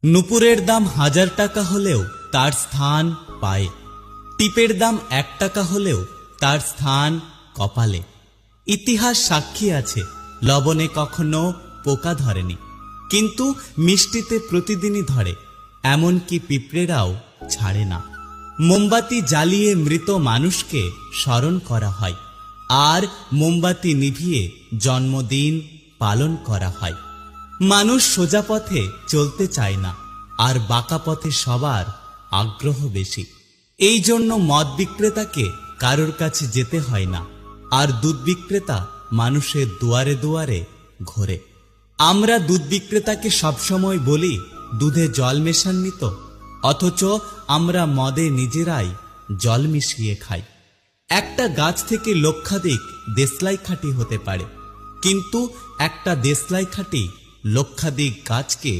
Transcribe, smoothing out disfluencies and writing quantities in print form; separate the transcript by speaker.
Speaker 1: নুপুরের দাম 1000 টাকা হলেও তার স্থান পায়ে, টিপের দাম 1 টাকা হলেও তার স্থান কপালে। ইতিহাস সাক্ষী আছে লবণে কখনো পোকা ধরেনি, কিন্তু মিষ্টিতে প্রতিদিনই ধরে, এমনকি পিঁপড়েরাও ছাড়ে না। মোমবাতি জ্বালিয়ে মৃত মানুষকে স্মরণ করা হয়, আর মোমবাতি নিভিয়ে জন্মদিন পালন করা হয়। মানুষ সোজা পথে চলতে চায় না, আর বাঁকা পথে সবার আগ্রহ বেশি। এই জন্য মদ বিক্রেতাকে কারোর কাছে যেতে হয় না, আর দুধ বিক্রেতা মানুষের দুয়ারে দুয়ারে ঘোরে। আমরা দুধ বিক্রেতাকে সবসময় বলি দুধে জল মেশাননি তো, অথচ আমরা মদে নিজেরাই জল মিশিয়ে খাই। একটা গাছ থেকে লক্ষাধিক দেশলাই খাঁটি হতে পারে, কিন্তু একটা দেশলাই খাঁটি লক্ষাধিক গাছকে